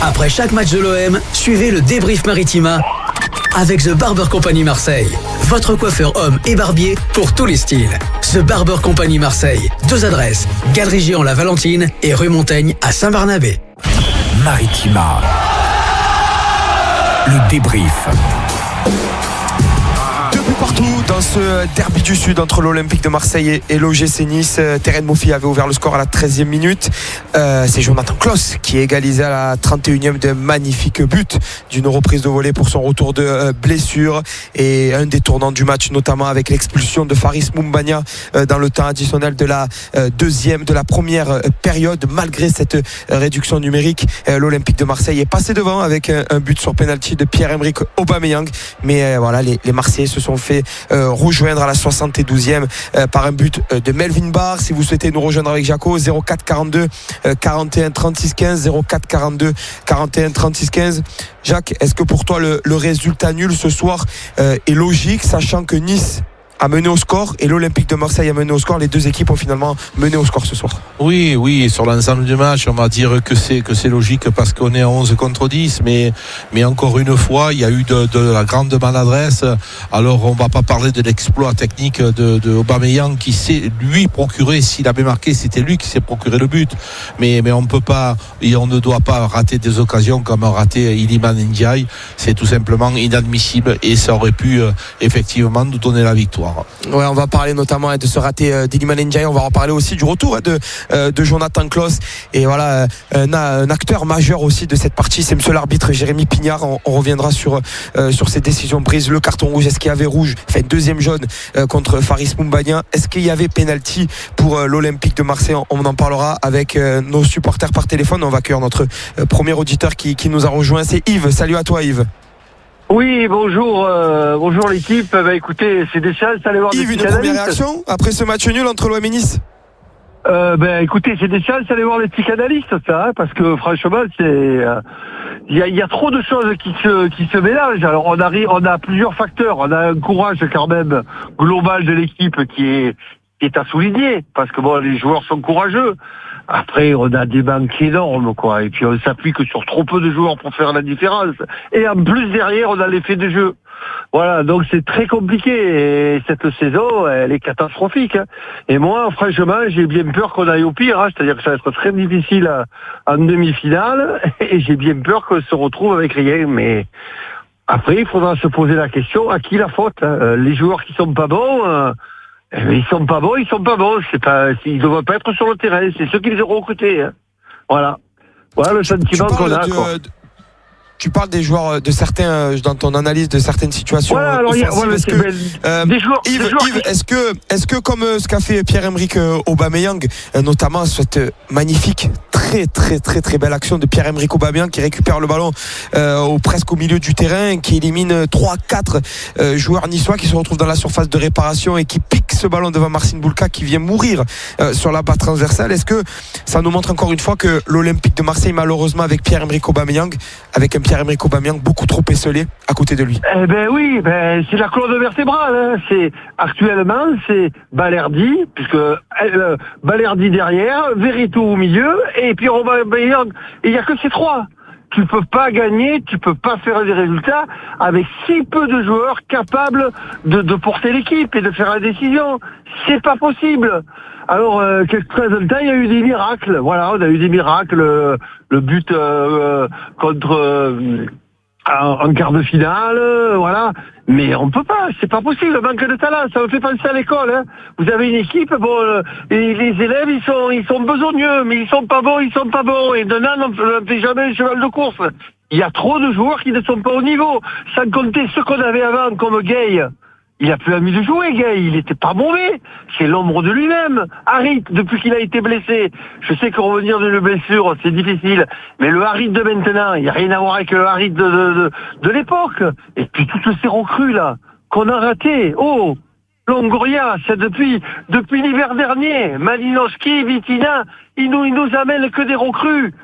Après chaque match de l'OM, suivez le débrief Maritima avec The Barber Company Marseille. Votre coiffeur homme et barbier pour tous les styles. The Barber Company Marseille. 2 adresses. Galerie Géant La Valentine et rue Montaigne à Saint-Barnabé. Maritima. Le débrief. Partout dans ce derby du Sud entre l'Olympique de Marseille et l'OGC Nice. Terren Moffi avait ouvert le score à la 13e minute. C'est Jonathan Klaus qui égalisait à la 31e d'un magnifique but d'une reprise de volée pour son retour de blessure et un des tournants du match, notamment avec l'expulsion de Faris Moumbagna dans le temps additionnel de la première période. Malgré cette réduction numérique, l'Olympique de Marseille est passé devant avec un but sur penalty de Pierre-Emerick Aubameyang, mais voilà, les Marseillais se sont fait rejoindre à la 72e par un but de Melvin Barr. Si vous souhaitez nous rejoindre avec Jaco, 04 42 41 36 15, 04 42 41 36 15. Jacques, est-ce que pour toi le résultat nul ce soir est logique, sachant que Nice a mené au score et l'Olympique de Marseille a mené au score? Les deux équipes ont finalement mené au score ce soir. Oui, sur l'ensemble du match, on va dire que c'est logique parce qu'on est à 11 contre 10, mais encore une fois, il y a eu de la grande maladresse. Alors, on va pas parler de l'exploit technique de Aubameyang qui s'est lui procuré, s'il avait marqué, c'était lui qui s'est procuré le but. Mais on peut pas, et on ne doit pas rater des occasions comme a raté Iliman Ndiaye. C'est tout simplement inadmissible et ça aurait pu effectivement nous donner la victoire. Ouais, on va parler notamment de ce raté d'Iliman Ndiaye. On va reparler aussi du retour de Jonathan Klaus. Et voilà, un acteur majeur aussi de cette partie, c'est monsieur l'arbitre Jérémy Pignard. On reviendra sur ces décisions prises. Le carton rouge, est-ce qu'il y avait rouge, deuxième jaune contre Faris Moumbagna? Est-ce qu'il y avait pénalty pour l'Olympique de Marseille? On en parlera avec nos supporters par téléphone. On va accueillir notre premier auditeur qui nous a rejoint. C'est Yves. Salut à toi, Yves. Oui, bonjour l'équipe. Écoutez, c'est des chances d'aller voir Yves, des une première réaction après ce match nul entre l'OM et Nice? Écoutez, c'est des chances d'aller voir les psychanalystes, ça, parce que franchement, c'est il y a trop de choses qui se mélangent. Alors on a plusieurs facteurs. On a un courage quand même global de l'équipe qui est à souligner, parce que bon, les joueurs sont courageux. Après, on a des manques énormes, quoi. Et puis, on s'appuie que sur trop peu de joueurs pour faire la différence. Et en plus, derrière, on a l'effet de jeu. Voilà. Donc, c'est très compliqué. Et cette saison, elle est catastrophique, hein. Et moi, franchement, j'ai bien peur qu'on aille au pire, hein. C'est-à-dire que ça va être très difficile en demi-finale. Et j'ai bien peur qu'on se retrouve avec rien. Mais après, il faudra se poser la question, à qui la faute, hein. Les joueurs qui sont pas bons, ils sont pas bons. Ils ne doivent pas être sur le terrain. C'est ceux qui les ont recrutés, hein. Voilà le sentiment qu'on a. Tu parles des joueurs, de certains, dans ton analyse de certaines situations. Voilà, alors des joueurs. Yves, est-ce que comme ce qu'a fait Pierre-Emerick Aubameyang, notamment cette magnifique, très très très très belle action de Pierre-Emerick Aubameyang qui récupère le ballon presque au milieu du terrain, qui élimine 3-4 joueurs niçois qui se retrouvent dans la surface de réparation et qui pique ce ballon devant Marcin Bulka qui vient mourir sur la barre transversale? Est-ce que ça nous montre encore une fois que l'Olympique de Marseille, malheureusement, avec Pierre-Emerick Aubameyang, avec un Pierre-Emerick Aubameyang beaucoup trop esselé à côté de lui? Oui, c'est la colonne vertébrale, hein. Actuellement, c'est Balerdi, puisque Balerdi derrière, Verretou au milieu, et puis Aubameyang. Et il n'y a que ces trois. Tu peux pas gagner, tu peux pas faire des résultats avec si peu de joueurs capables de porter l'équipe et de faire la décision. C'est pas possible. Alors, quelques résultats, il y a eu des miracles. Voilà, on a eu des miracles. Le but contre en quart de finale, voilà. Mais on peut pas, c'est pas possible. Le manque de talent, ça me fait penser à l'école, hein. Vous avez une équipe, et les élèves, ils sont besogneux, mais ils sont pas bons. Et dedans, on ne fait jamais un cheval de course. Il y a trop de joueurs qui ne sont pas au niveau. Sans compter ceux qu'on avait avant, comme Gay. Il a plus envie de jouer, Gay. Il était pas mauvais. C'est l'ombre de lui-même. Harit, depuis qu'il a été blessé. Je sais que revenir d'une blessure, c'est difficile. Mais le Harit de maintenant, il n'y a rien à voir avec le Harit de l'époque. Et puis toutes ces recrues, là, qu'on a ratées. Oh! Longoria, c'est depuis l'hiver dernier. Malinowski, Vitina, ils nous amènent que des recrues.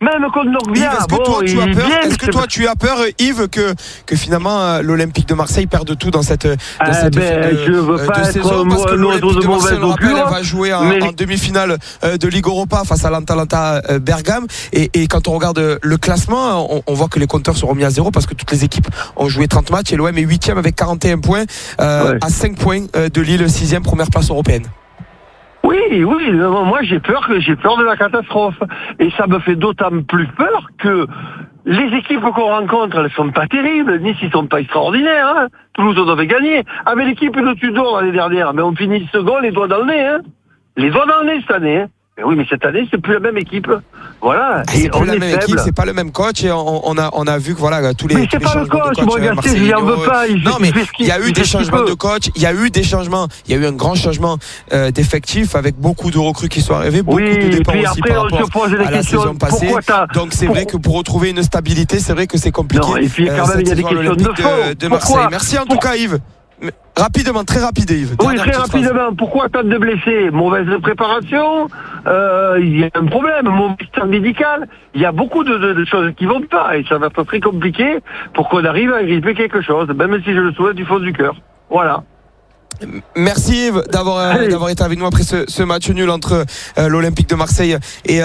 Même contre Norvia, Yves, est-ce que toi tu as peur Est-ce que toi tu as peur, Yves, que finalement l'Olympique de Marseille perde tout dans cette je veux pas saison, parce que l'Olympique de Marseille, on le rappelle, elle va jouer en demi-finale de Ligue Europa face à l'Atalanta Bergame, et quand on regarde le classement, on voit que les compteurs sont remis à zéro parce que toutes les équipes ont joué 30 matchs et l'OM est 8e avec 41 points à 5 points de Lille, 6e, première place européenne. Oui, moi j'ai peur de la catastrophe. Et ça me fait d'autant plus peur que les équipes qu'on rencontre, elles sont pas terribles. Nice, ils sont pas extraordinaires, hein. Toulouse, on devait gagner. Avec l'équipe de Tudor l'année dernière, mais on finit second, les doigts dans le nez, hein. Les doigts dans le nez cette année, hein. Mais oui, mais cette année, c'est plus la même équipe. Voilà. C'est plus la même équipe, c'est pas le même coach, et on a vu que voilà, tous les. Mais c'est pas le coach, moi, Gasset, j'y en veux pas. Non, mais il y a eu des changements de coach, il y a eu des changements, il y a eu un grand changement d'effectifs avec beaucoup de recrues qui sont arrivées, beaucoup de départs aussi par rapport à la saison passée. Donc c'est vrai que pour retrouver une stabilité, c'est vrai que c'est compliqué. Non, et puis quand même, il y a des questions de Marseille. Merci en tout cas, Yves. Rapidement, très rapide, Yves. Oui, très rapidement. Pourquoi tant de blessés? Mauvaise préparation, il y a un problème, mauvais temps médical. Il y a beaucoup de choses qui vont pas, et ça va être très compliqué pour qu'on arrive à gripper quelque chose, même si je le souhaite du fond du cœur. Voilà. Merci Yves d'avoir été avec nous après ce match nul entre l'Olympique de Marseille et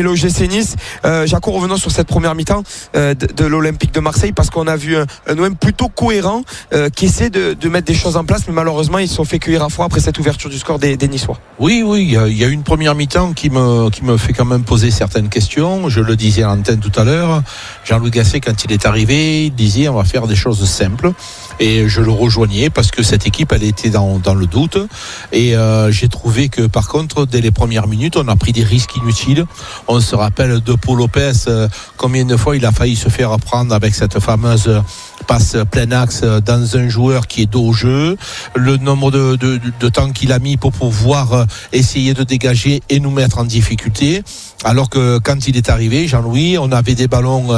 l'OGC Nice. Jaco, revenons sur cette première mi-temps de l'Olympique de Marseille, parce qu'on a vu un OM plutôt cohérent qui essaie de mettre des choses en place, mais malheureusement ils se sont fait cueillir à froid après cette ouverture du score des Niçois. Oui, il y a une première mi-temps qui me fait quand même poser certaines questions. Je le disais à l'antenne tout à l'heure, Jean-Louis Gasset, quand il est arrivé, il disait on va faire des choses simples, et je le rejoignais parce que cette équipe, elle était dans le doute, et j'ai trouvé que par contre dès les premières minutes on a pris des risques inutiles. On se rappelle de Paul Lopez, combien de fois il a failli se faire prendre avec cette fameuse passe plein axe dans un joueur qui est dos au jeu, le nombre de temps qu'il a mis pour pouvoir essayer de dégager et nous mettre en difficulté, alors que quand il est arrivé, Jean-Louis, on avait des ballons,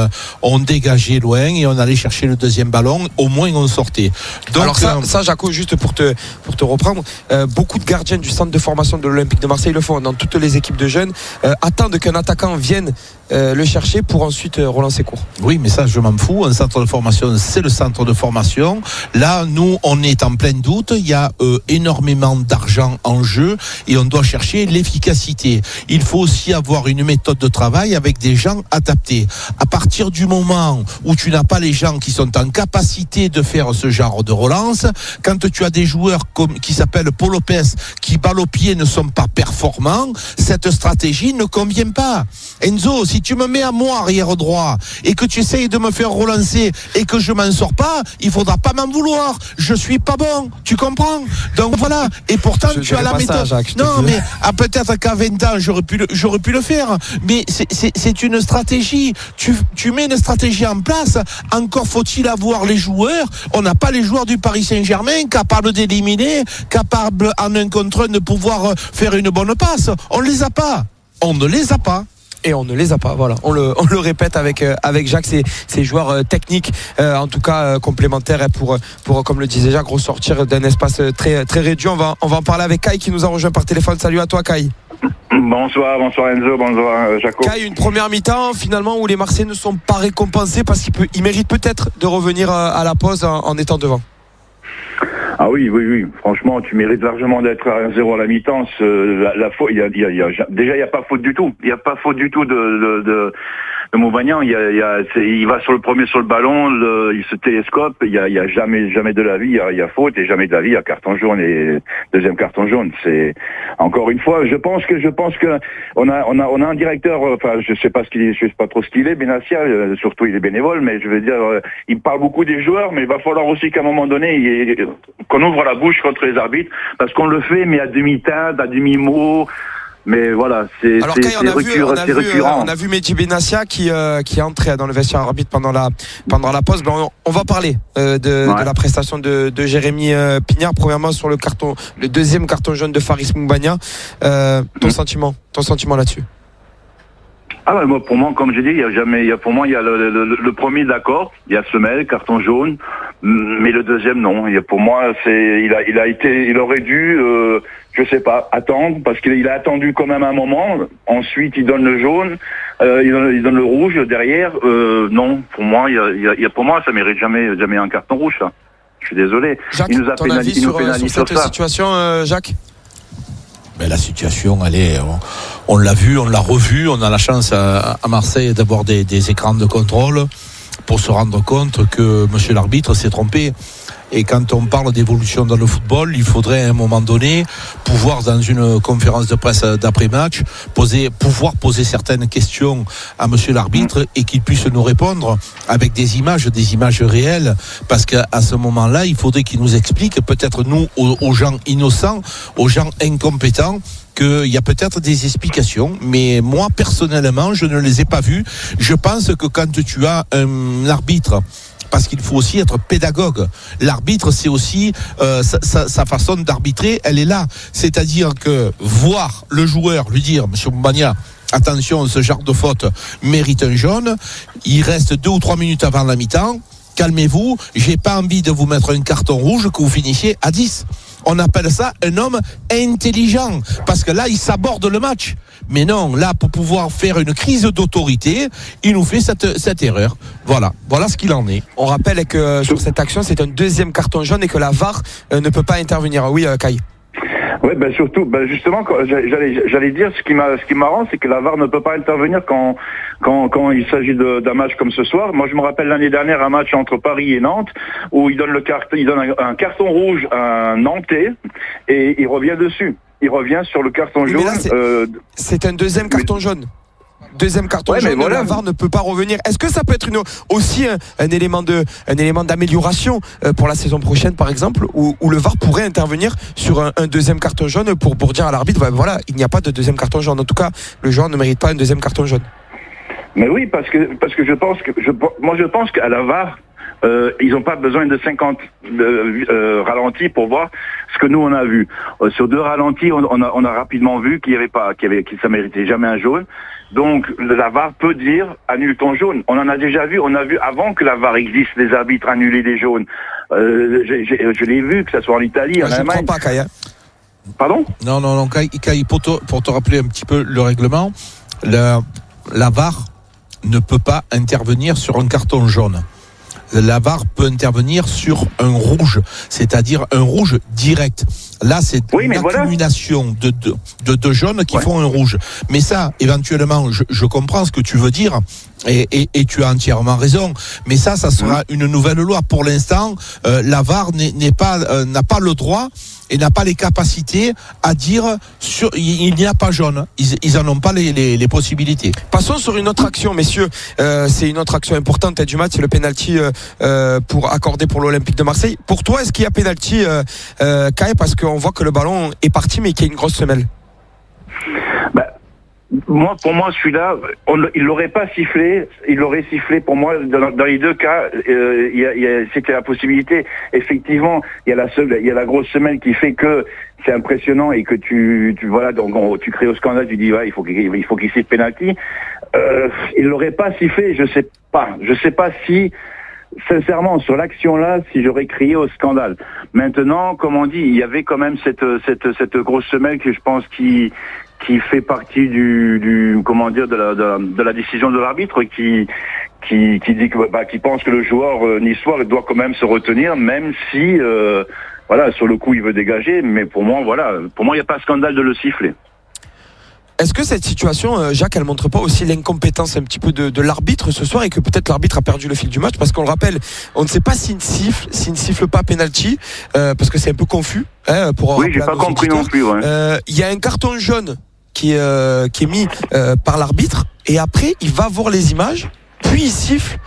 on dégageait loin et on allait chercher le deuxième ballon, au moins on sortait. Donc, alors ça Jaco, juste pour te reprendre, beaucoup de gardiens du centre de formation de l'Olympique de Marseille le font dans toutes les équipes de jeunes, attendent qu'un attaquant vienne le chercher pour ensuite relancer court. Oui, mais ça je m'en fous, un centre de formation c'est le centre de formation. Là nous on est en plein doute, il y a énormément d'argent en jeu et on doit chercher l'efficacité. Il faut aussi avoir une méthode de travail avec des gens adaptés. À partir du moment où tu n'as pas les gens qui sont en capacité de faire ce genre de relance, quand tu as des joueurs qui s'appellent Paul Lopez, qui balle au pied ne sont pas performants, cette stratégie ne convient pas. Enzo, si tu me mets à moi arrière droit et que tu essayes de me faire relancer et que je m'en sors pas, il faudra pas m'en vouloir. Je suis pas bon, tu comprends? Donc voilà. Et pourtant tu as la méthode. Jacques, non mais peut-être qu'à 20 ans j'aurais pu le faire. Mais c'est une stratégie. Tu mets une stratégie en place. Encore faut-il avoir les joueurs. On n'a pas les joueurs du Paris Saint-Germain capables d'éliminer, capables en un contre un de pouvoir faire une bonne passe. On les a pas. On ne les a pas. Et on ne les a pas, voilà. On le répète avec Jacques, ces joueurs techniques, en tout cas complémentaires, pour comme le disait Jacques, ressortir d'un espace très très réduit. On va en parler avec Kai qui nous a rejoint par téléphone. Salut à toi, Kai. Bonsoir Enzo, bonsoir Jaco. Kai, une première mi-temps finalement où les Marseillais ne sont pas récompensés parce qu'ils méritent peut-être de revenir à la pause en étant devant. Ah oui. Franchement, tu mérites largement d'être à 1-0 à la mi-temps. La faute, déjà, il n'y a pas faute du tout. Il n'y a pas faute du tout de Montbagnan. Il va sur le ballon, il se télescope. Il y a jamais de la vie, il y a faute, et jamais de la vie, il y a carton jaune et deuxième carton jaune. C'est encore une fois, je pense que on a un directeur, enfin, je sais pas trop ce qu'il est, Benassia, surtout il est bénévole, mais je veux dire, il parle beaucoup des joueurs, mais il va falloir aussi qu'à un moment donné, qu'on ouvre la bouche contre les arbitres, parce qu'on le fait, mais à demi-teinte, à demi-mot. Mais voilà, c'est récurrent. On a vu Mehdi Benassia qui est entré dans le vestiaire arbitre pendant la pause. On va parler de la prestation de Jérémy Pignard. Premièrement sur le deuxième carton jaune de Faris Moumbagna. Ton sentiment là-dessus? Ah ouais, pour moi, comme j'ai dit, il y a le premier, d'accord, il y a semelle, carton jaune, mais le deuxième non. Pour moi, il aurait dû Je sais pas, attendre, parce qu'il a attendu quand même un moment. Ensuite, il donne le jaune, il donne le rouge derrière. Non, pour moi, pour moi, ça mérite jamais un carton rouge, ça. Je suis désolé. Jacques, Il nous a ton avis sur cette ça. situation, Jacques? Ben, la situation, elle est, on l'a vu, on l'a revu. On a la chance à Marseille d'avoir des écrans de contrôle pour se rendre compte que monsieur l'arbitre s'est trompé. Et quand on parle d'évolution dans le football, il faudrait à un moment donné pouvoir, dans une conférence de presse d'après-match, pouvoir poser certaines questions à monsieur l'arbitre et qu'il puisse nous répondre avec des images réelles, parce qu'à ce moment-là, il faudrait qu'il nous explique, peut-être nous, aux gens innocents, aux gens incompétents, qu'il y a peut-être des explications, mais moi, personnellement, je ne les ai pas vues. Je pense que quand tu as un arbitre, parce qu'il faut aussi être pédagogue. L'arbitre, c'est aussi sa façon d'arbitrer, elle est là. C'est-à-dire que voir le joueur lui dire, monsieur Mbagna, attention, ce genre de faute mérite un jaune, il reste 2 ou 3 minutes avant la mi-temps, calmez-vous, j'ai pas envie de vous mettre un carton rouge que vous finissiez à 10. On appelle ça un homme intelligent, parce que là, il s'aborde le match. Mais non, là, pour pouvoir faire une crise d'autorité, il nous fait cette erreur. Voilà ce qu'il en est. On rappelle que sur cette action, c'est un deuxième carton jaune et que la VAR ne peut pas intervenir. Oui, Kai. Oui, surtout, justement, j'allais dire, ce qui m'arrange, c'est que la VAR ne peut pas intervenir quand il s'agit d'un match comme ce soir. Moi, je me rappelle l'année dernière un match entre Paris et Nantes où il donne un carton rouge à un Nantais et il revient dessus. Il revient sur le carton jaune. Là, c'est un deuxième carton jaune. Deuxième carton jaune, voilà. La VAR ne peut pas revenir. Est-ce que ça peut être aussi un élément d'amélioration pour la saison prochaine, par exemple, où le VAR pourrait intervenir sur un deuxième carton jaune pour dire à l'arbitre, voilà, il n'y a pas de deuxième carton jaune. En tout cas, le joueur ne mérite pas un deuxième carton jaune. Mais oui, parce que je pense qu'à la VAR, ils n'ont pas besoin de 50 ralentis pour voir ce que nous on a vu. Sur 2 ralentis, on a rapidement vu que ça méritait jamais un jaune. Donc la VAR peut dire annule ton jaune. On en a déjà vu, on a vu avant que la VAR existe, les arbitres annuler des jaunes. Je l'ai vu, que ce soit en Italie, en Allemagne. Je ne crois pas, Kai. Pardon ? Non, Kai, pour te rappeler un petit peu le règlement, la VAR ne peut pas intervenir sur un carton jaune. La VAR peut intervenir sur un rouge, c'est-à-dire un rouge direct. Là, c'est une accumulation de jaunes qui font un rouge. Mais ça, éventuellement, je comprends ce que tu veux dire et tu as entièrement raison. Mais ça sera une nouvelle loi. Pour l'instant, la VAR n'a pas le droit et n'a pas les capacités à dire il n'y a pas jaune. Ils n'en ont pas les possibilités. Passons sur une autre action, messieurs. C'est une autre action importante du match, c'est le penalty accordé pour l'Olympique de Marseille. Pour toi, est-ce qu'il y a penalty, Kai, parce qu'on voit que le ballon est parti mais qu'il y a une grosse semelle? Pour moi, celui-là, il l'aurait pas sifflé. Il l'aurait sifflé. Pour moi, dans les 2 cas, c'était la possibilité. Effectivement, il y a la grosse semelle qui fait que c'est impressionnant et que tu crées au scandale. Tu dis il faut qu'il siffle penalty. Il l'aurait pas sifflé. Je sais pas si. Sincèrement, sur l'action-là, si j'aurais crié au scandale. Maintenant, comme on dit, il y avait quand même cette grosse semelle que je pense qui fait partie de la décision de l'arbitre qui dit qui pense que le joueur niçois doit quand même se retenir, même si sur le coup il veut dégager. Mais pour moi, il n'y a pas scandale de le siffler. Est-ce que cette situation, Jacques, elle montre pas aussi l'incompétence un petit peu de l'arbitre ce soir et que peut-être l'arbitre a perdu le fil du match? Parce qu'on le rappelle, on ne sait pas s'il ne siffle pas penalty, parce que c'est un peu confus. Oui, j'ai pas compris non plus. Il y a un carton jaune qui est mis par l'arbitre et après il va voir les images, puis il siffle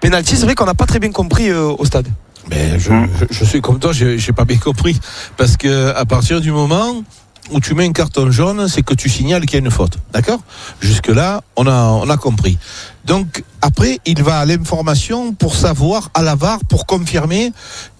penalty. C'est vrai qu'on n'a pas très bien compris au stade. Mais je suis comme toi, j'ai pas bien compris, parce que à partir du moment où tu mets un carton jaune, c'est que tu signales qu'il y a une faute. D'accord ? Jusque-là, on a compris. Donc, après, il va à l'information pour savoir, à la VAR, pour confirmer,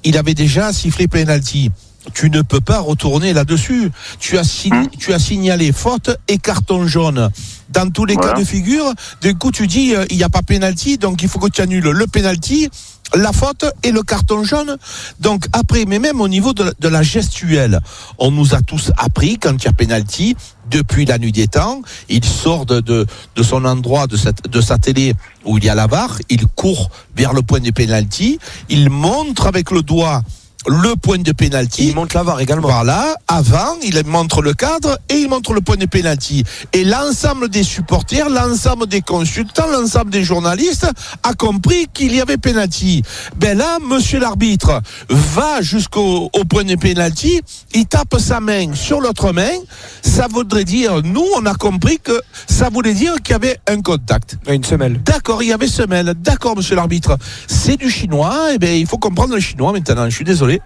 il avait déjà sifflé penalty. tu ne peux pas retourner là-dessus. Tu as signalé faute et carton jaune. Dans tous les cas de figure, d'un coup tu dis il n'y a pas pénalty, donc il faut que tu annules le pénalty, la faute et le carton jaune. Donc après, mais même au niveau de la gestuelle, on nous a tous appris quand il y a pénalty, depuis la nuit des temps, il sort de son endroit, de sa télé où il y a la VAR, il court vers le point de pénalty, il montre avec le doigt le point de pénalty. Il montre la VAR également. Voilà, avant, il montre le cadre et il montre le point de pénalty. Et l'ensemble des supporters, l'ensemble des consultants, l'ensemble des journalistes a compris qu'il y avait pénalty. Ben là, monsieur l'arbitre va jusqu'au point de pénalty, il tape sa main sur l'autre main, ça voudrait dire, nous, on a compris que ça voulait dire qu'il y avait un contact. Une semelle. D'accord, il y avait semelle. D'accord, monsieur l'arbitre. C'est du chinois, et ben il faut comprendre le chinois maintenant, je suis désolé.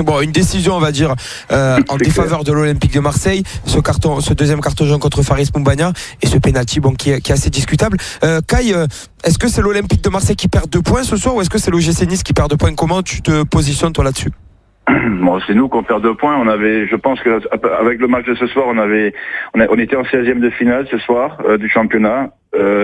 Bon, une décision, on va dire, en défaveur de l'Olympique de Marseille. Ce deuxième carton jaune contre Faris Moumbagna et ce penalty, qui est assez discutable. Kai, est-ce que c'est l'Olympique de Marseille qui perd 2 points ce soir ou est-ce que c'est l'OGC Nice qui perd 2 points? Comment tu te positionnes toi là-dessus? Bon, c'est nous qu'on perd 2 points. Je pense que avec le match de ce soir, on était en 16e de finale ce soir du championnat.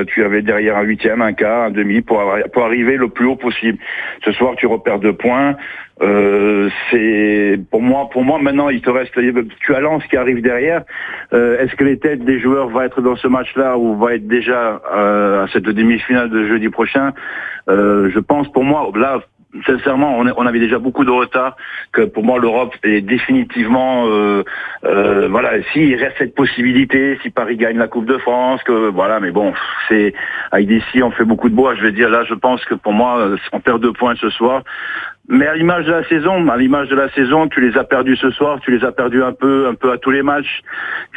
Tu avais derrière un 8e, un quart, un demi pour arriver le plus haut possible. Ce soir, tu repères 2 points. C'est pour moi maintenant il te reste, tu as Lens qui arrive derrière. Est-ce que les têtes des joueurs vont être dans ce match-là ou va être déjà à cette demi-finale de jeudi prochain? Je pense, pour moi là, sincèrement, on avait déjà beaucoup de retard, que pour moi l'Europe est définitivement s'il reste cette possibilité, si Paris gagne la Coupe de France, mais bon, c'est avec d'ici on fait beaucoup de bois, je vais dire. Là, je pense que pour moi on perd 2 points ce soir. Mais à l'image de la saison, tu les as perdus ce soir, tu les as perdus un peu à tous les matchs.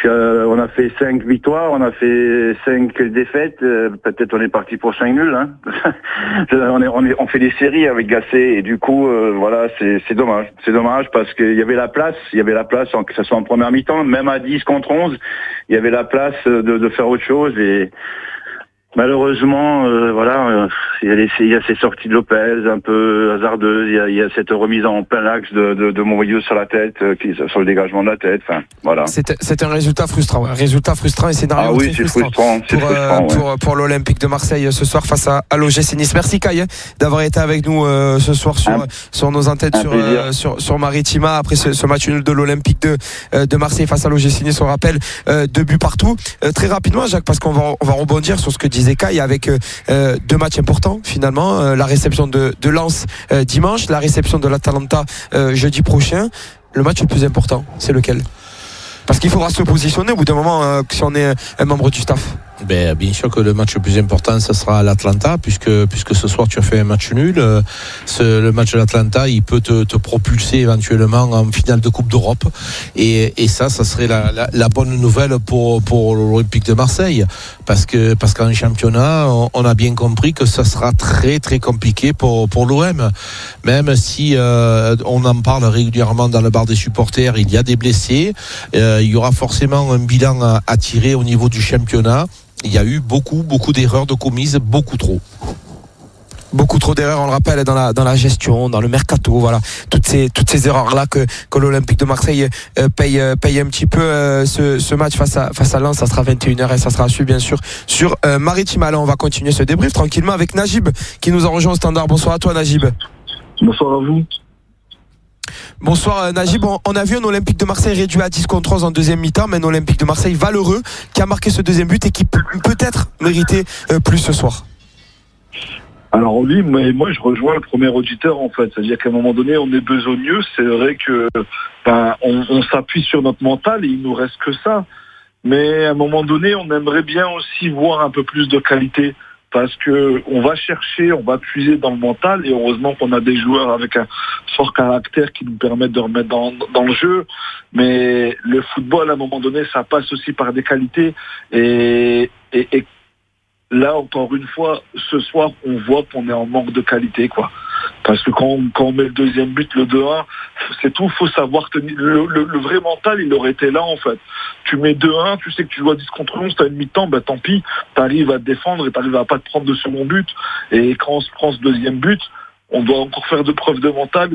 On a fait 5 victoires, on a fait 5 défaites, peut-être on est parti pour 5 nuls, hein. on fait des séries avec Gasset et du coup, c'est dommage. C'est dommage parce qu'il y avait la place, que ce soit en première mi-temps, même à 10 contre 11, il y avait la place de faire autre chose et malheureusement, il y a ces sorties de Lopez un peu hasardeuses, il y a cette remise en plein axe de Monvilleux sur la tête, sur le dégagement de la tête. Enfin, voilà. C'est un résultat frustrant, et scénario très frustrant pour l'Olympique de Marseille ce soir face à l'OGC Nice. Merci Kai d'avoir été avec nous ce soir sur nos antennes sur Maritima après ce match nul de l'Olympique de Marseille face à l'OGC Nice. On rappelle 2 buts partout. Très rapidement, Jacques, parce qu'on va rebondir sur ce que disait Kai avec 2 matchs importants finalement, la réception de Lens dimanche, la réception de l'Atalanta jeudi prochain. Le match le plus important, c'est lequel? Parce qu'il faudra se positionner au bout d'un moment si on est un membre du staff. Bien sûr que le match le plus important, ce sera à l'Atlanta, puisque ce soir tu as fait un match nul. Le match de l'Atlanta, il peut te propulser éventuellement en finale de Coupe d'Europe. Et ça serait la bonne nouvelle pour l'Olympique de Marseille. Parce qu'en championnat, on a bien compris que ça sera très très compliqué pour l'OM. Même si on en parle régulièrement dans le bar des supporters, il y a des blessés. Il y aura forcément un bilan à tirer au niveau du championnat. Il y a eu beaucoup d'erreurs de commises, beaucoup trop. Beaucoup trop d'erreurs, on le rappelle, dans la gestion, dans le mercato, voilà. Toutes ces erreurs-là que l'Olympique de Marseille paye un petit peu ce match face à Lens. Ça sera 21h et ça sera suivi bien sûr sur Maritima. Là, on va continuer ce débrief tranquillement avec Najib qui nous a rejoint au standard. Bonsoir à toi Najib. Bonsoir à vous. Bonsoir Najib, on a vu un Olympique de Marseille réduit à 10 contre 11 en deuxième mi-temps, mais un Olympique de Marseille valeureux qui a marqué ce deuxième but et qui peut-être méritait plus ce soir. Alors oui, mais moi je rejoins le premier auditeur en fait, c'est-à-dire qu'à un moment donné on est besogneux, c'est vrai que on s'appuie sur notre mental et il nous reste que ça, mais à un moment donné on aimerait bien aussi voir un peu plus de qualité. Parce que on va puiser dans le mental et heureusement qu'on a des joueurs avec un fort caractère qui nous permettent de remettre dans le jeu. Mais le football, à un moment donné, ça passe aussi par des qualités et là, encore une fois, ce soir, on voit qu'on est en manque de qualité, quoi. Parce que quand on met le deuxième but, le 2-1, c'est tout, faut savoir tenir. Le vrai mental, il aurait été là, en fait. Tu mets 2-1, tu sais que tu joues à 10 contre 11, t'as une mi-temps, tant pis, t'arrives à te défendre et t'arrives à pas te prendre de second but. Et quand on se prend ce deuxième but, on doit encore faire de preuves de mental.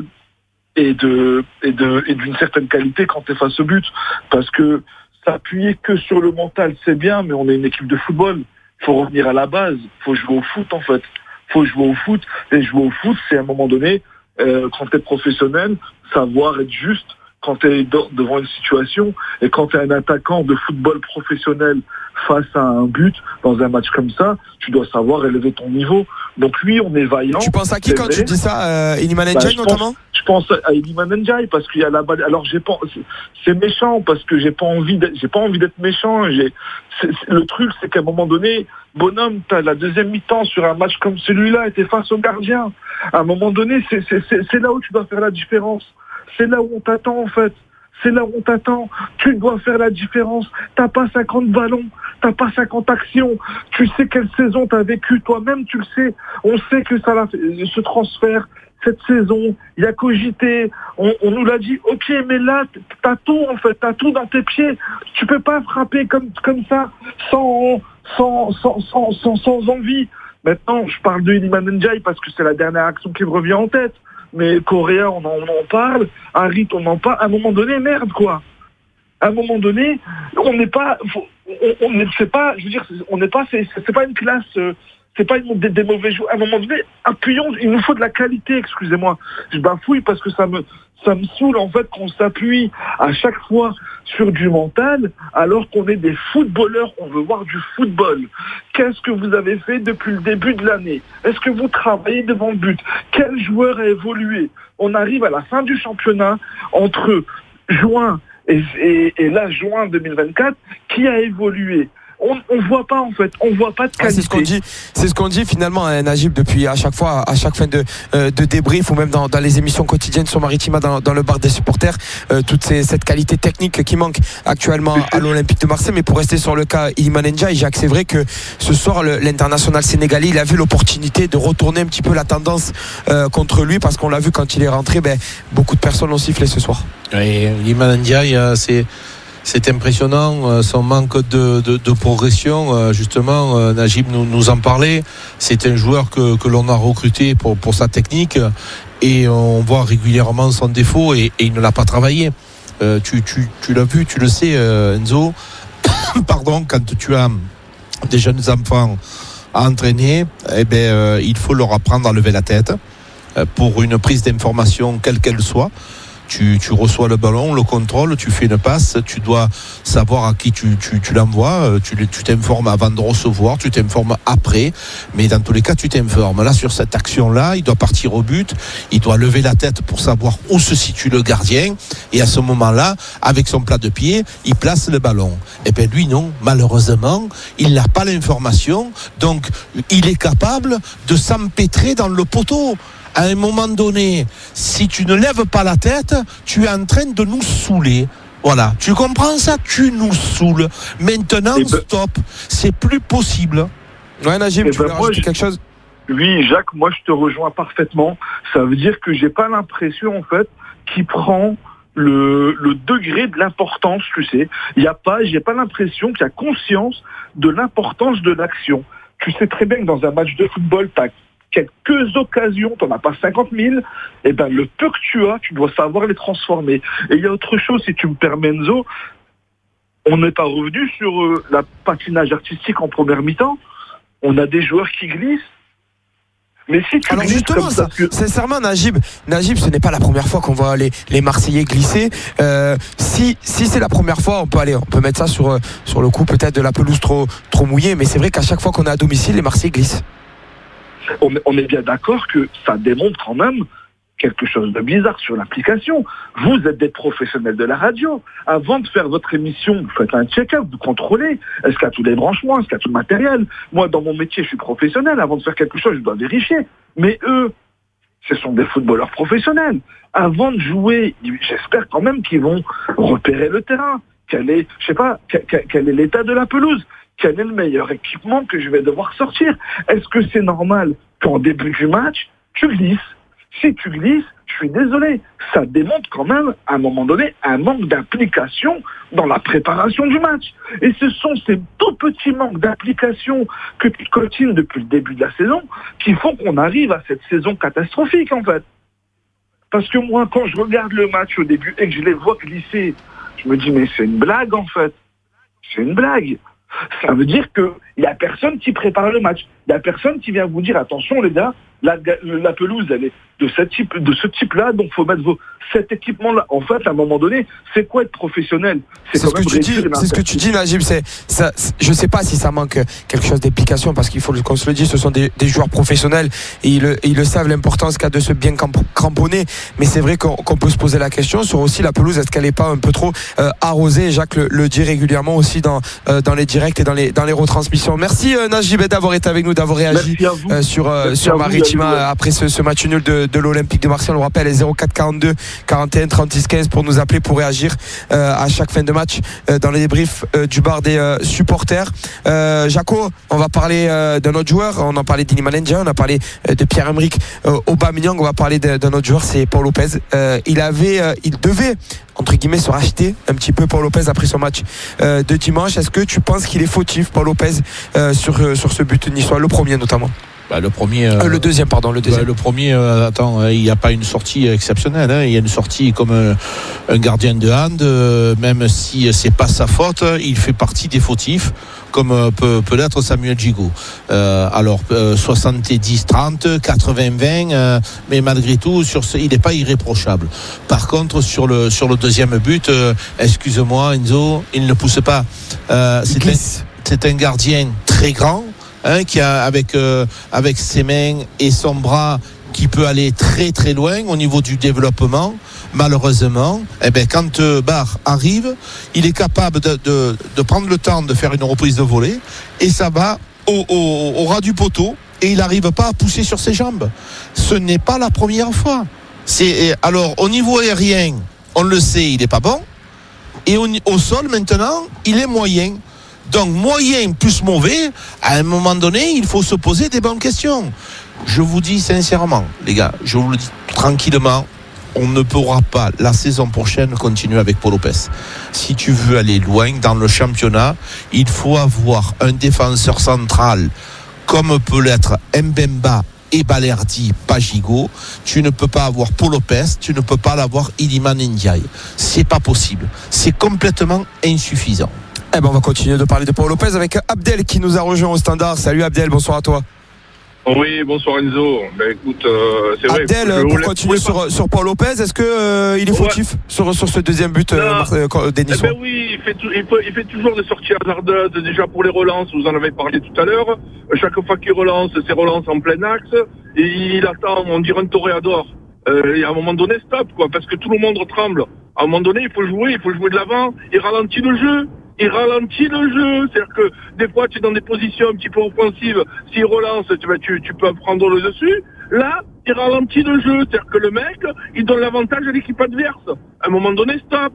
et d'une certaine qualité quand tu es face au but. Parce que s'appuyer que sur le mental, c'est bien, mais on est une équipe de football. Il faut revenir à la base. Il faut jouer au foot, en fait. Il faut jouer au foot. Et jouer au foot, c'est à un moment donné, quand tu es professionnel, savoir être juste quand tu es devant une situation. Et quand tu es un attaquant de football professionnel face à un but, dans un match comme ça, tu dois savoir élever ton niveau. Donc oui, on est vaillant. Tu penses à qui quand tu dis ça, Iliman Ndiaye notamment? Je pense à Iliman Ndiaye parce qu'il y a la balle. Alors c'est méchant parce que j'ai pas envie d'être méchant. Le truc, c'est qu'à un moment donné, bonhomme, t'as la deuxième mi-temps sur un match comme celui-là et t'es face au gardien. À un moment donné, c'est là où tu dois faire la différence. C'est là où on t'attend en fait. C'est là où on t'attend. Tu dois faire la différence. T'as pas 50 ballons. T'as pas 50 actions. Tu sais quelle saison t'as vécu. Toi-même, tu le sais. On sait que ça va se transfert. Cette saison, il y a cogité. On nous l'a dit. Ok, mais là, t'as tout en fait. T'as tout dans tes pieds. Tu peux pas frapper comme ça sans envie. Maintenant, je parle de Iliman Ndiaye parce que c'est la dernière action qui me revient en tête. Mais Correa, on en parle. Harit, on en parle. À un moment donné, merde, quoi. À un moment donné, on n'est pas, c'est pas une classe, c'est pas des mauvais joueurs. À un moment donné, appuyons, il nous faut de la qualité, excusez-moi. Je bafouille parce que ça me saoule, en fait, qu'on s'appuie à chaque fois sur du mental, alors qu'on est des footballeurs, on veut voir du football. Qu'est-ce que vous avez fait depuis le début de l'année? Est-ce que vous travaillez devant le but? Quel joueur a évolué? On arrive à la fin du championnat, entre juin et là, juin 2024, qui a évolué? On voit pas en fait, on voit pas de qualité. C'est ce qu'on dit finalement, hein, Najib, depuis à chaque fin de débrief ou même dans les émissions quotidiennes sur Maritima dans le bar des supporters, cette qualité technique qui manque actuellement à l'Olympique de Marseille. Mais pour rester sur le cas Iliman Ndiaye, Jacques, c'est vrai que ce soir l'international sénégalais, il a vu l'opportunité de retourner un petit peu la tendance contre lui, parce qu'on l'a vu quand il est rentré, beaucoup de personnes l'ont sifflé ce soir. Oui, Iliman Ndiaye, c'est impressionnant, son manque de progression. Justement, Najib nous en parlait. C'est un joueur que l'on a recruté pour sa technique, et on voit régulièrement son défaut, et il ne l'a pas travaillé. Tu l'as vu, tu le sais, Enzo. Pardon, quand tu as des jeunes enfants à entraîner, il faut leur apprendre à lever la tête pour une prise d'information quelle qu'elle soit. Tu reçois le ballon, le contrôle, tu fais une passe, tu dois savoir à qui tu l'envoies, tu t'informes avant de recevoir, tu t'informes après, mais dans tous les cas tu t'informes. Là, sur cette action-là, il doit partir au but, il doit lever la tête pour savoir où se situe le gardien, et à ce moment-là, avec son plat de pied, il place le ballon. Et bien lui non, malheureusement, il n'a pas l'information, donc il est capable de s'empêtrer dans le poteau. À un moment donné, si tu ne lèves pas la tête, tu es en train de nous saouler. Voilà, tu comprends ça? Tu nous saoules. Maintenant, stop, c'est plus possible. Ouais, Najib, tu veux rajouter quelque chose? Oui, Jacques, moi je te rejoins parfaitement. Ça veut dire que j'ai pas l'impression, en fait, qu'il prend le degré de l'importance, tu sais. J'ai pas l'impression qu'il y a conscience de l'importance de l'action. Tu sais très bien que dans un match de football, t'as quelques occasions, t'en as pas 50 000, et le peu que tu as, tu dois savoir les transformer. Et il y a autre chose, si tu me permets, Enzo, on n'est pas revenu sur la patinage artistique en première mi-temps. On a des joueurs qui glissent. Mais si tu glisses justement, comme ça, sincèrement, Najib, ce n'est pas la première fois qu'on voit les Marseillais glisser. Si c'est la première fois, on peut mettre ça sur le coup peut-être de la pelouse trop mouillée, mais c'est vrai qu'à chaque fois qu'on est à domicile, les Marseillais glissent. On est bien d'accord que ça démontre quand même quelque chose de bizarre sur l'application. Vous êtes des professionnels de la radio. Avant de faire votre émission, vous faites un check-up, vous contrôlez. Est-ce qu'il y a tous les branchements? Est-ce qu'il y a tout le matériel? Moi, dans mon métier, je suis professionnel. Avant de faire quelque chose, je dois vérifier. Mais eux, ce sont des footballeurs professionnels. Avant de jouer, j'espère quand même qu'ils vont repérer le terrain. Quel est l'état de la pelouse? Quel est le meilleur équipement que je vais devoir sortir? Est-ce que c'est normal qu'en début du match, tu glisses? Si tu glisses, je suis désolé, ça démontre quand même, à un moment donné, un manque d'implication dans la préparation du match. Et ce sont ces tout petits manques d'implication que tu continues depuis le début de la saison qui font qu'on arrive à cette saison catastrophique, en fait. Parce que moi, quand je regarde le match au début et que je les vois glisser, je me dis, mais c'est une blague en fait. C'est une blague. Ça veut dire qu'il n'y a personne qui prépare le match. Il n'y a personne qui vient vous dire, attention les gars, la pelouse, elle est de ce type-là, donc il faut mettre cet équipement-là. En fait, à un moment donné, c'est quoi être professionnel? C'est ce que tu dis, Najib. Je ne sais pas si ça manque quelque chose d'implication, parce qu'il faut qu'on se le dise, ce sont des joueurs professionnels et ils le savent, l'importance qu'a de se bien cramponner. Mais c'est vrai qu'on peut se poser la question sur aussi la pelouse, est-ce qu'elle n'est pas un peu trop arrosée? Jacques le dit régulièrement aussi dans les directs et dans les retransmissions. Merci Najib d'avoir été avec nous, d'avoir réagi sur Maritima après ce match nul de l'Olympique de Marseille. On le rappelle, 04 42 41 36 15 pour nous appeler, pour réagir à chaque fin de match dans les débriefs du bar des supporters. Jaco, on va parler d'un autre joueur. On en parlait d'Iliman Ndiaye, on a parlé de Pierre-Emerick Aubameyang. On va parler d'un autre joueur, c'est Paul Lopez. Il devait entre guillemets se racheter un petit peu, Paul Lopez, après son match de dimanche. Est-ce que tu penses qu'il est fautif, Paul Lopez, sur ce but niçois, le premier notamment? Le premier. Le deuxième. Le premier, il n'y a pas une sortie exceptionnelle. Il y a une sortie comme un gardien de hand, même si c'est pas sa faute, il fait partie des fautifs, comme peut l'être Samuel Gigot. 70-30, 80-20, mais malgré tout, il n'est pas irréprochable. Par contre, sur le deuxième but, excuse-moi Enzo, il ne pousse pas. C'est un gardien très grand. Qui a avec ses mains et son bras, qui peut aller très très loin au niveau du développement. Malheureusement, quand Barre arrive, il est capable de prendre le temps de faire une reprise de volée, et ça va au ras du poteau, et il n'arrive pas à pousser sur ses jambes. Ce n'est pas la première fois. Alors au niveau aérien, on le sait, il n'est pas bon, et au sol maintenant, il est moyen. Donc moyen plus mauvais, à un moment donné, il faut se poser des bonnes questions. Je vous dis sincèrement, les gars, je vous le dis tranquillement, on ne pourra pas la saison prochaine continuer avec Paul Lopez. Si tu veux aller loin dans le championnat, il faut avoir un défenseur central comme peut l'être Mbemba et Balerdi, pas Gigot. Tu ne peux pas avoir Paul Lopez, tu ne peux pas l'avoir Iliman Ndiaye. C'est pas possible. C'est complètement insuffisant. On va continuer de parler de Paul Lopez avec Abdel qui nous a rejoint au standard. Salut Abdel, bonsoir à toi. Oui, bonsoir Enzo. Écoute, c'est vrai. Abdel, pour continuer sur Paul Lopez, est-ce que il est fautif sur ce deuxième but des Niçois? Oui, il fait toujours des sorties hasardeuses, déjà pour les relances, vous en avez parlé tout à l'heure. Chaque fois qu'il relance, c'est relance en plein axe, et il attend, on dirait un toréador. Et à un moment donné, stop, quoi, parce que tout le monde tremble. À un moment donné, il faut jouer de l'avant, il ralentit le jeu. C'est-à-dire que des fois tu es dans des positions un petit peu offensives, s'il relance, tu peux prendre le dessus. Là, il ralentit le jeu, c'est-à-dire que le mec, il donne l'avantage à l'équipe adverse. À un moment donné, stop.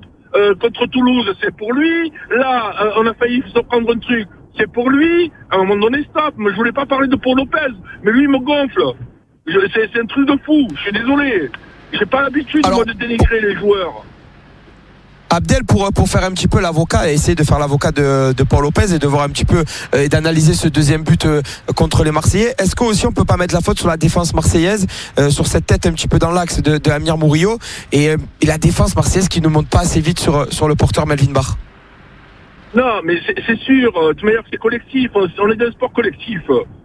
Contre Toulouse, c'est pour lui. Là, on a failli se prendre un truc, c'est pour lui. À un moment donné, stop. Mais je voulais pas parler de Paul Lopez, mais lui, il me gonfle. C'est un truc de fou, je suis désolé. J'ai pas l'habitude, moi, de dénigrer les joueurs. Abdel, pour faire un petit peu l'avocat, et essayer de faire l'avocat de Paul Lopez et de voir un petit peu et d'analyser ce deuxième but contre les Marseillais, est-ce qu'aussi on peut pas mettre la faute sur la défense marseillaise, sur cette tête un petit peu dans l'axe de Amir Murillo et la défense marseillaise qui ne monte pas assez vite sur le porteur Melvin Barr? Non, mais c'est sûr, de toute manière c'est collectif, on est dans un sport collectif.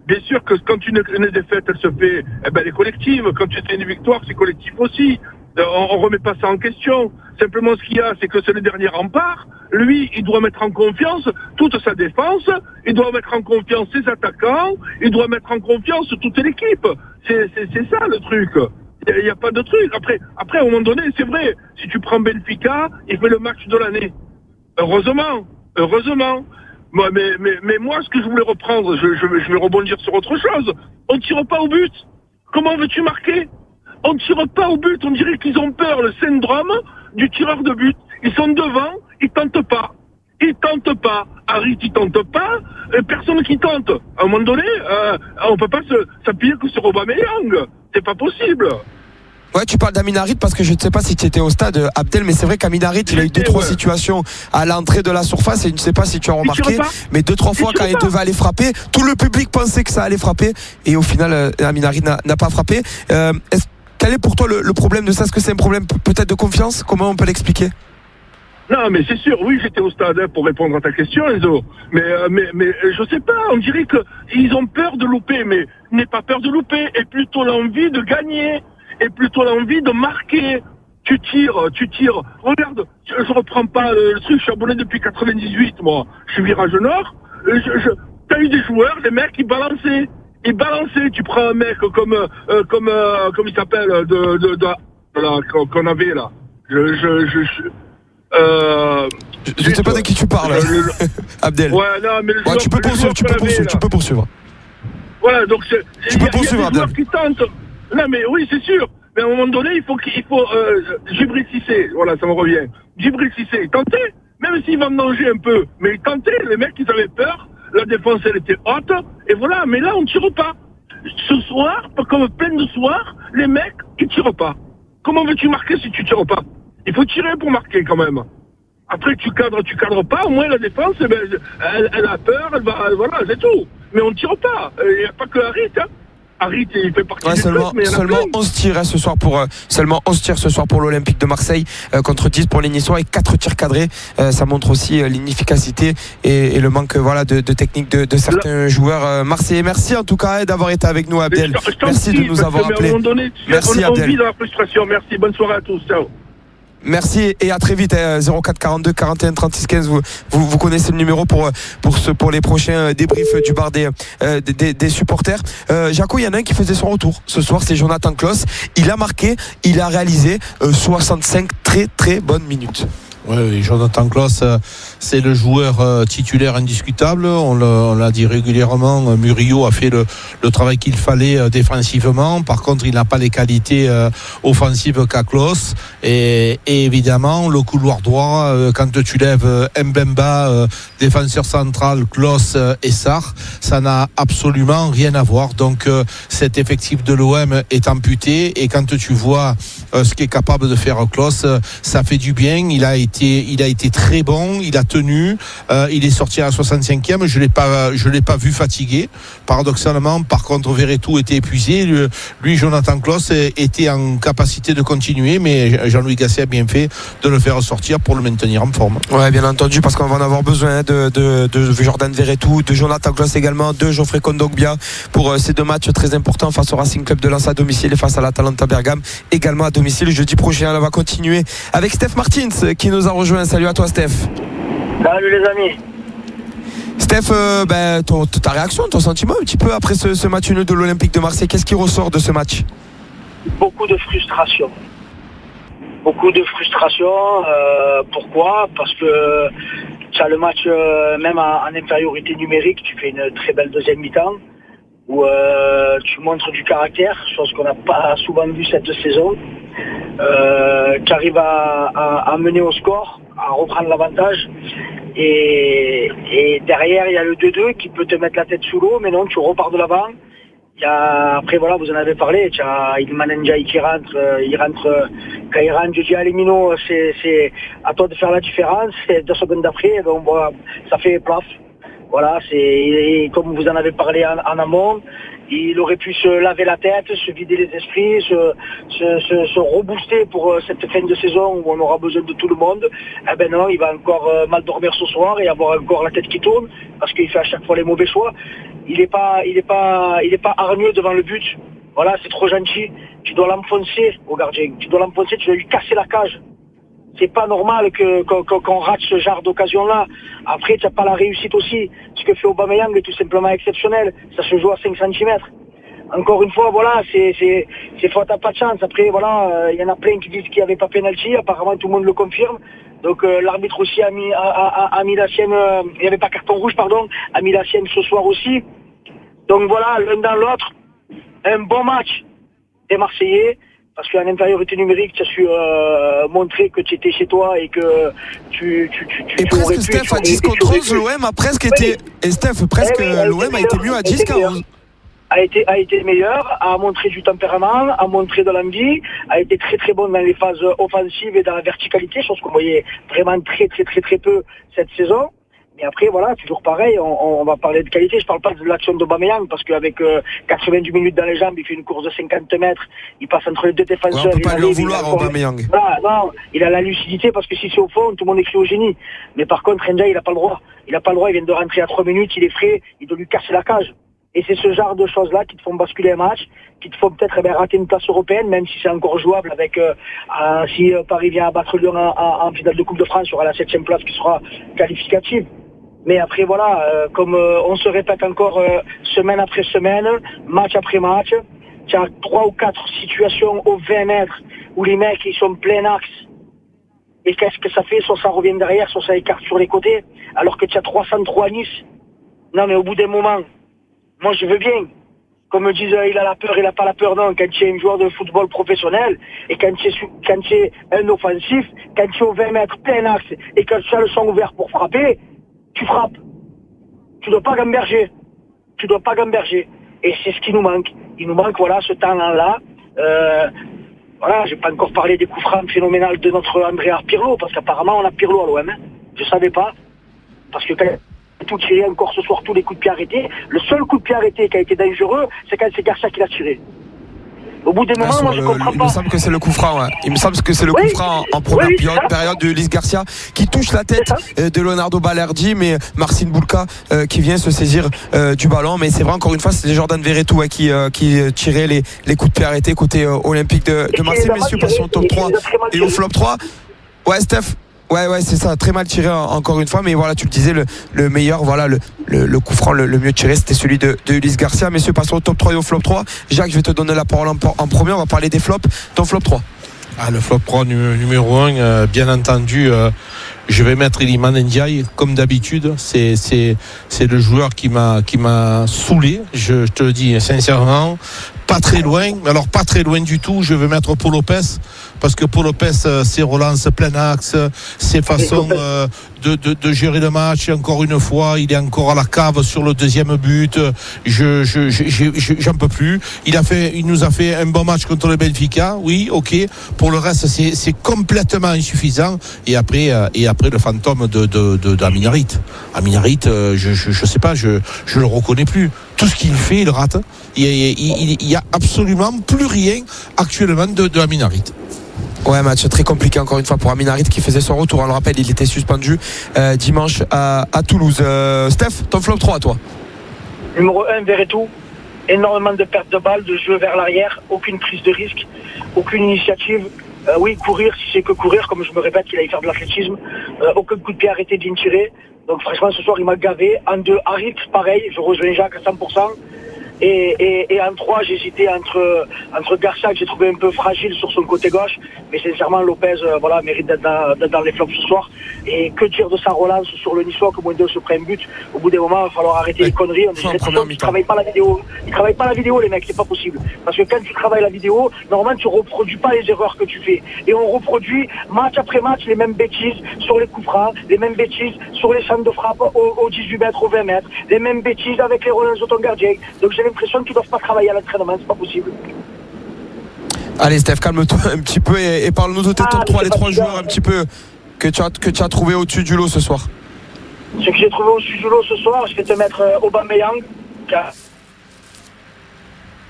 Bien sûr que quand une défaite elle se fait, elle est collective, quand tu fais une victoire c'est collectif aussi. On remet pas ça en question. Simplement ce qu'il y a, c'est que c'est le dernier rempart. Lui, il doit mettre en confiance toute sa défense, il doit mettre en confiance ses attaquants, il doit mettre en confiance toute l'équipe. C'est ça le truc. Il n'y a pas de truc. Après, à un moment donné, c'est vrai, si tu prends Benfica, il fait le match de l'année. Heureusement. Moi, mais moi, ce que je voulais reprendre, je vais rebondir sur autre chose. On ne tire pas au but. Comment veux-tu marquer? On ne tire pas au but, on dirait qu'ils ont peur, le syndrome du tireur de but. Ils sont devant, ils tentent pas. Harit, il tente pas, personne qui tente. À un moment donné, on peut pas s'appuyer que sur Aubameyang. C'est pas possible. Ouais, tu parles d'Amin Harit parce que je ne sais pas si tu étais au stade, Abdel, mais c'est vrai qu'Amin Harit, il a eu 2-3 situations à l'entrée de la surface et je ne sais pas si tu as remarqué, mais 2-3 fois quand il devait aller frapper, tout le public pensait que ça allait frapper et au final, Amin Harit n'a pas frappé. Quel est pour toi le problème de ça? Est-ce que c'est un problème peut-être de confiance? Comment on peut l'expliquer? Non, mais c'est sûr, oui, j'étais au stade pour répondre à ta question, Enzo. Mais je sais pas, on dirait qu'ils ont peur de louper, mais n'aie pas peur de louper, et plutôt l'envie de gagner, et plutôt l'envie de marquer. Tu tires. Regarde, je reprends pas le truc, je suis abonné depuis 98, moi. Je suis Virage Nord. T'as eu des joueurs, des mecs qui balançaient. Tu prends un mec comme il s'appelle, qu'on avait là. Je sais pas de qui tu parles, Abdel. Ouais, non, mais tu peux poursuivre. Voilà, donc tu peux poursuivre, Abdel. Qui tentent. Non, mais oui, c'est sûr. Mais à un moment donné, il faut Djibril Cissé, voilà, ça me revient. Djibril Cissé, il tentait, même s'il va me manger un peu, mais il tentait, les mecs, ils avaient peur, la défense, elle était haute, et voilà, mais là, on ne tire pas. Ce soir, comme plein de soirs, les mecs, ils tirent pas. Comment veux-tu marquer si tu tires pas? Il faut tirer pour marquer, quand même. Après, tu cadres pas, au moins la défense, elle a peur, voilà, c'est tout. Mais on ne tire pas, il n'y a pas que Harit, hein. Harit, il fait partie du seulement, truc, mais seulement 11 tirs ce soir pour l'Olympique de Marseille contre 10 pour les Niçois et 4 tirs cadrés. Ça montre aussi l'inefficacité et le manque de technique de certains joueurs marseillais. Merci en tout cas d'avoir été avec nous, Abdel. Merci de nous avoir appelés. Merci, Abdel. On vit dans la frustration. Merci, bonne soirée à tous. Ciao. Merci et à très vite. 04 42 41 36 15. Vous connaissez le numéro pour les prochains débriefs du bar des supporters. Jaco, il y en a un qui faisait son retour ce soir, c'est Jonathan Klaus. Il a marqué, il a réalisé 65 très très bonnes minutes. Oui, Jonathan Klaus, c'est le joueur titulaire indiscutable. On l'a dit régulièrement. Murillo a fait le travail qu'il fallait défensivement. Par contre, il n'a pas les qualités offensives qu'a Klaus. Et évidemment, le couloir droit, quand tu lèves Mbemba, défenseur central, Klaus et Sarr, ça n'a absolument rien à voir. Donc, cet effectif de l'OM est amputé. Et quand tu vois ce qu'est capable de faire Klaus, ça fait du bien. Il a été très bon, il a tenu, il est sorti à la 65e, je l'ai pas vu fatigué, paradoxalement. Par contre, Verretou était épuisé, lui Jonathan Klaus était en capacité de continuer, mais Jean-Louis Gasset a bien fait de le faire sortir pour le maintenir en forme. Ouais, bien entendu, parce qu'on va en avoir besoin de Jordan Verretou, de Jonathan Klaus également, de Geoffrey Kondogbia pour ces deux matchs très importants face au Racing Club de Lens à domicile et face à l'Atalanta Bergame également à domicile. Jeudi prochain, on va continuer avec Steph Martins qui nous a rejoint. Salut à toi, Steph. Salut les amis. Steph, ta réaction, ton sentiment un petit peu après ce match nul de l'Olympique de Marseille, qu'est-ce qui ressort de ce match? Beaucoup de frustration. Pourquoi? Parce que tu as le match, même en infériorité numérique, tu fais une très belle deuxième mi-temps où tu montres du caractère, chose qu'on n'a pas souvent vue cette saison. Tu arrives à mener au score, à reprendre l'avantage et derrière il y a le 2-2 qui peut te mettre la tête sous l'eau, mais non, tu repars de l'avant. Après voilà, vous en avez parlé, tu as Ilman Ndiaye qui rentre, quand il rentre, je dis allez Mino, c'est à toi de faire la différence, et 2 secondes d'après, donc voilà, ça fait plaf. Voilà, c'est comme vous en avez parlé en amont, il aurait pu se laver la tête, se vider les esprits, se rebooster pour cette fin de saison où on aura besoin de tout le monde. Eh ben non, il va encore mal dormir ce soir et avoir encore la tête qui tourne parce qu'il fait à chaque fois les mauvais choix. Il est pas hargneux devant le but. Voilà, c'est trop gentil. Tu dois l'enfoncer au gardien. Tu dois lui casser la cage. C'est pas normal qu'on rate ce genre d'occasion-là. Après, tu n'as pas la réussite aussi. Ce que fait Aubameyang est tout simplement exceptionnel. Ça se joue à 5 cm. Encore une fois, voilà, c'est fois t'as pas de chance. Après, voilà, y en a plein qui disent qu'il n'y avait pas pénalty. Apparemment, tout le monde le confirme. Donc, l'arbitre aussi a mis la sienne, il n'y avait pas carton rouge, pardon, a mis la sienne ce soir aussi. Donc voilà, l'un dans l'autre, un bon match des Marseillais. Parce qu'en infériorité numérique, tu as su montrer que tu étais chez toi et que tu et presque Steph à 10 contre 11, l'OM a presque été... Et Steph, presque l'OM a été mieux à 10 qu'à 11. A été meilleur, a montré du tempérament, a montré de l'envie, a été très très bon dans les phases offensives et dans la verticalité, chose qu'on voyait vraiment très peu cette saison. Mais après, voilà, toujours pareil, on va parler de qualité. Je parle pas de l'action d'Aubameyang, parce qu'avec 90 minutes dans les jambes, il fait une course de 50 mètres, il passe entre les deux défenseurs. Ouais, on peut pas lui en vouloir, Aubameyang. Non, il a la lucidité, parce que si c'est au fond, tout le monde écrit au génie. Mais par contre, Ndiaye, il a pas le droit. Il a pas le droit, il vient de rentrer à 3 minutes, il est frais, il doit lui casser la cage. Et c'est ce genre de choses-là qui te font basculer un match, qui te font peut-être rater une place européenne, même si c'est encore jouable avec si Paris vient à battre Lyon en finale de Coupe de France, il y aura la 7e place qui sera qualificative. Mais après voilà, comme on se répète encore semaine après semaine, match après match, tu as 3 ou 4 situations aux 20 mètres où les mecs ils sont plein axe. Et qu'est-ce que ça fait? Soit ça revient derrière, soit ça écarte sur les côtés, alors que tu as 303 à Nice. Non mais au bout d'un moment, moi je veux bien. Comme me disent, il a la peur, il a pas la peur, non. Quand tu es un joueur de football professionnel, et quand tu es un offensif, quand tu es aux 20 mètres plein axe, et quand tu as le champ ouvert pour frapper, tu frappes. Tu dois pas gamberger. Et c'est ce qui nous manque. Il nous manque, voilà, ce talent-là. Voilà, j'ai pas encore parlé des coups francs phénoménales de notre Andrea Pirlo, parce qu'apparemment on a Pirlo à l'OM. Je savais pas. Parce que quand tout tiré encore ce soir, tous les coups de pied arrêtés, le seul coup de pied arrêté qui a été dangereux, c'est quand c'est Garcia qui l'a tiré. Au bout des moments, moi je comprends pas. Il me semble que c'est le coup franc, ouais. Il me semble que c'est le coup franc en première période de Luis Garcia qui touche la tête de Leonardo Balerdi, mais Marcin Bulka qui vient se saisir du ballon. Mais c'est vrai, encore une fois, c'est Jordan Verretou qui tirait les coups de pied arrêtés côté olympique de Marseille. Messieurs, passons au top 3 et au flop 3. Ouais, Steph. Ouais, c'est ça, très mal tiré encore une fois, mais voilà, tu le disais, le meilleur, voilà, le coup franc le mieux tiré, c'était celui de Ulysse Garcia. Messieurs, passons au top 3 et au flop 3. Jacques, je vais te donner la parole en premier, on va parler des flops. Ton flop 3. Le flop 3 numéro 1, bien entendu, je vais mettre Iliman Ndiaye comme d'habitude. C'est le joueur qui m'a saoulé, je te le dis sincèrement. Pas très loin, mais alors pas très loin du tout. Je vais mettre Paul Lopez, parce que Paul Lopez, ses relances plein axe, ses façons de gérer le match. Encore une fois, il est encore à la cave sur le deuxième but. J'en peux plus. Il nous a fait un bon match contre le Benfica. Oui, ok. Pour le reste, c'est complètement insuffisant. Et après le fantôme d'Amin Harit. Amin Harit, je sais pas, je le reconnais plus. Tout ce qu'il fait, il rate. Il y a absolument plus rien actuellement de Amin Harit. Ouais, match très compliqué encore une fois pour Amin Harit qui faisait son retour. On le rappelle, il était suspendu dimanche à Toulouse. Steph, ton flop 3 à toi. Numéro 1, Verretou. Énormément de pertes de balles, de jeu vers l'arrière, aucune prise de risque, aucune initiative. Oui, courir, si c'est que courir, comme je me répète qu'il allait faire de l'athlétisme. Aucun coup de pied arrêté d'une tirée. Donc franchement, ce soir, il m'a gavé. En 2, Harit, pareil, je rejoins Jacques à 100%. Et en 3, j'hésitais entre Garcia, que j'ai trouvé un peu fragile sur son côté gauche, mais sincèrement Lopez mérite d'être dans les flops ce soir. Et que dire de sa relance sur le Niçois, que Moindou se prenne but. Au bout des moments, il va falloir arrêter les conneries. On dirait qu'ils ne travaillent pas la vidéo. Ils travaillent pas la vidéo, les mecs, c'est pas possible. Parce que quand tu travailles la vidéo, normalement tu reproduis pas les erreurs que tu fais. Et on reproduit match après match les mêmes bêtises sur les coups francs, les mêmes bêtises sur les centres de frappe aux 18 mètres, aux 20 mètres, les mêmes bêtises avec les relances de ton gardien. Donc j'ai l'impression qu'ils ne doivent pas travailler à l'entraînement, c'est pas possible. Allez Steph, calme-toi un petit peu et parle-nous de tes top 3, les 3 joueurs un petit peu que tu as trouvé au-dessus du lot ce soir. Ce que j'ai trouvé au-dessus du lot ce soir, je vais te mettre Aubameyang,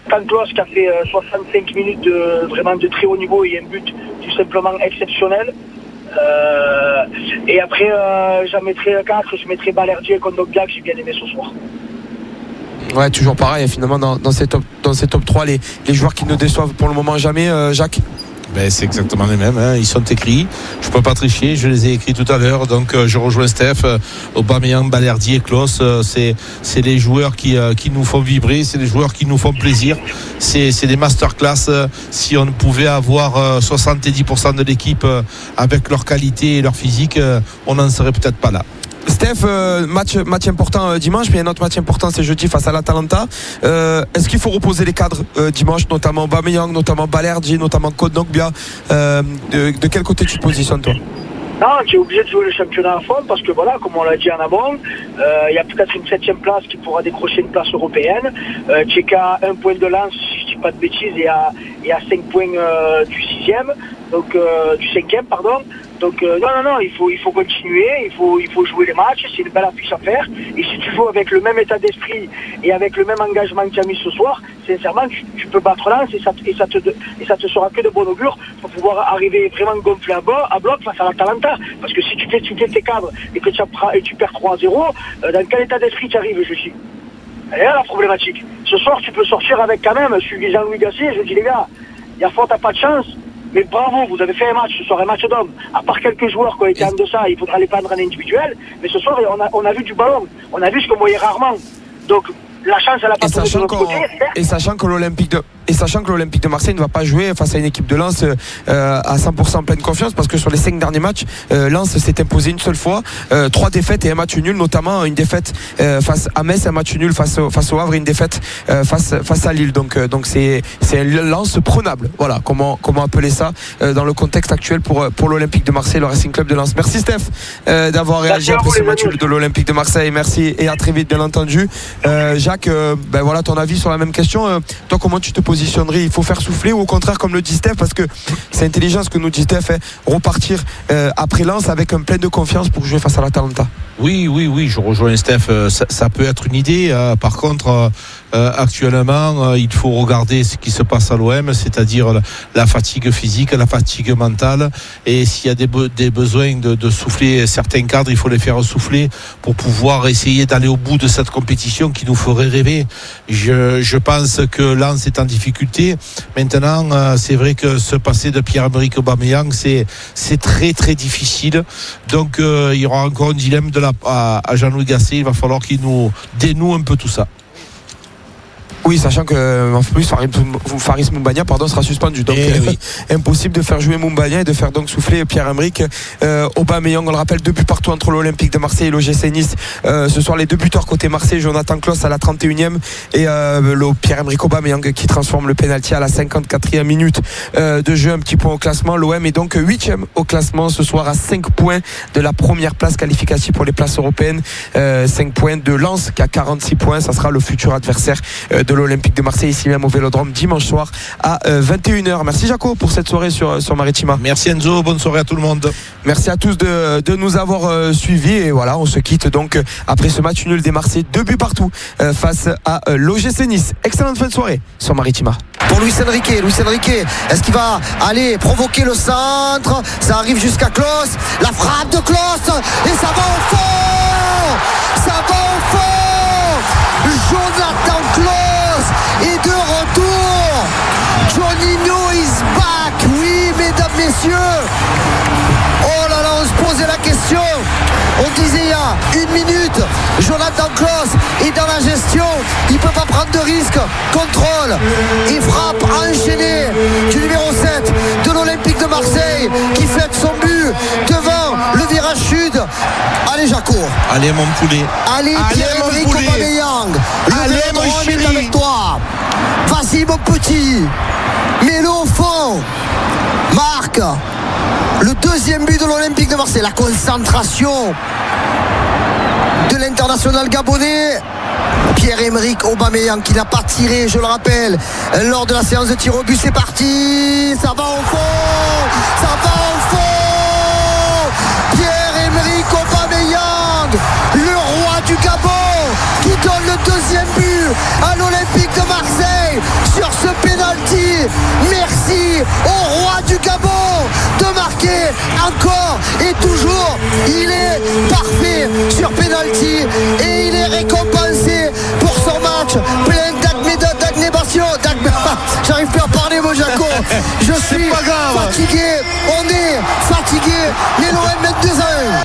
Canclos qui a fait 65 minutes de très haut niveau et un but tout simplement exceptionnel. Et après j'en mettrai 4, je mettrai Balerdi et Kondogbia que j'ai bien aimé ce soir. Ouais, toujours pareil, finalement dans ces top 3, les joueurs qui ne déçoivent pour le moment jamais, Jacques. C'est exactement les mêmes, hein. Ils sont écrits, je peux pas tricher, je les ai écrits tout à l'heure, donc je rejoins Steph. Aubameyang, Balerdi et Klose, c'est les joueurs qui nous font vibrer, c'est les joueurs qui nous font plaisir, c'est des masterclass. Si on pouvait avoir 70% de l'équipe avec leur qualité et leur physique, on n'en serait peut-être pas là. Steph, match important dimanche, mais un autre match important c'est jeudi face à l'Atalanta. Est-ce qu'il faut reposer les cadres dimanche, notamment Aubameyang, notamment Balerdi, notamment Kondogbia, de quel côté tu te positionnes toi? Non, tu es obligé de jouer le championnat à fond parce que voilà, comme on l'a dit en amont, il y a peut-être une 7e place qui pourra décrocher une place européenne. Tu es qu'à 1 point de lance, si je dis pas de bêtises, et à 5 points du 6e, donc du 5e, pardon. Donc non, il faut continuer, il faut jouer les matchs, c'est une belle affiche à faire. Et si tu joues avec le même état d'esprit et avec le même engagement que tu as mis ce soir, sincèrement, tu peux battre Lens et ça te sera que de bon augure pour pouvoir arriver vraiment gonflé à bloc face à l'Atalanta. Parce que si tu fais tes cadres et que tu perds 3-0, dans quel état d'esprit tu arrives, je dis. Elle est là la problématique. Ce soir, tu peux sortir avec quand même, je suis Jean-Louis Gassier, je dis les gars, il y a faute, t'as pas de chance. Mais bravo, vous avez fait un match, ce soir un match d'homme. À part quelques joueurs qui ont été en deçà, il faudra les prendre en individuel. Mais ce soir, on a vu du ballon. On a vu ce qu'on voyait rarement. Donc, la chance, elle a pas tombé de notre côté. Et sachant que l'Olympique de Marseille ne va pas jouer face à une équipe de Lens à 100% pleine confiance, parce que sur les 5 derniers matchs, Lens s'est imposé une seule fois, 3 défaites et un match nul, notamment une défaite face à Metz, un match nul face au Havre, et une défaite face à Lille. Donc c'est un Lens prenable. Voilà comment appeler ça dans le contexte actuel pour l'Olympique de Marseille, le Racing Club de Lens. Merci Steph d'avoir réagi après ce match de l'Olympique de Marseille. Merci et à très vite, bien entendu. Jacques, voilà ton avis sur la même question. Toi, comment tu te positionnerais? Il faut faire souffler ou au contraire, comme le dit Steph, parce que c'est intelligent ce que nous dit Steph, repartir après Lens avec un plein de confiance pour jouer face à l'Atalanta? Oui, je rejoins Steph. Ça peut être une idée. Par contre, actuellement, il faut regarder ce qui se passe à l'OM, c'est-à-dire la fatigue physique, la fatigue mentale. Et s'il y a des besoins de souffler certains cadres, il faut les faire souffler pour pouvoir essayer d'aller au bout de cette compétition qui nous ferait rêver. Je pense que Lens est en difficulté. Maintenant, c'est vrai que se passer de Pierre-Emerick Aubameyang, c'est très très difficile. Donc, il y aura encore un dilemme à Jean-Louis Gasset. Il va falloir qu'il nous dénoue un peu tout ça. Oui, sachant que en plus Faris Moumbagna sera suspendu, donc impossible de faire jouer Moumbagna et de faire donc souffler Pierre-Emerick Aubameyang. On le rappelle, 2 buts partout entre l'Olympique de Marseille et l'OGC Nice. Ce soir, les 2 buteurs côté Marseille, Jonathan Klaus à la 31e et le Pierre-Emerick Aubameyang qui transforme le pénalty à la 54e minute de jeu. Un petit point au classement. L'OM est donc 8e au classement ce soir, à 5 points de la première place qualificative pour les places européennes. 5 points de Lens qui a 46 points. Ça sera le futur adversaire de l'Olympique de Marseille, ici même au Vélodrome, dimanche soir à 21h. Merci Jaco pour cette soirée sur Maritima. Merci Enzo, bonne soirée à tout le monde. Merci à tous de nous avoir suivis, et voilà, on se quitte donc après ce match nul des Marseillais, 2 buts partout face à l'OGC Nice. Excellente fin de soirée sur Maritima. Pour Luis Enrique, est-ce qu'il va aller provoquer le centre? Ça arrive jusqu'à Klaus, la frappe de Klaus, et ça va au fond, Jonathan Klaus est de retour. Juninho is back. Oui, mesdames, messieurs. Oh là là, on se posait la question. On disait il y a 1 minute, Jonathan Klaus est dans la gestion, il ne peut pas prendre de risque. Contrôle et frappe enchaînée du numéro 7 de l'Olympique de Marseille qui fête son but devant le virage sud. Allez Jaco. Allez mon poulet. Allez Pierre-Emerick Aubameyang. Le Vélodrome est avec toi. Vas-y mon petit. Mets-le au fond. Marque le 2e but de l'Olympique de Marseille. La concentration de l'international gabonais Pierre-Emerick Aubameyang qui n'a pas tiré, je le rappelle, lors de la séance de tir au but. C'est parti, ça va au fond, Pierre-Emerick Aubameyang, le roi du Gabon, qui donne le 2e but à l'Olympique de Marseille sur ce pénalty. Merci au roi du Gabon de marquer encore et toujours. Il est parfait sur pénalty et il est récompensé pour son match plein d'admiration. J'arrive plus à parler mon Jaco. Je suis fatigué, on est fatigué, mais l'OM met 2-1.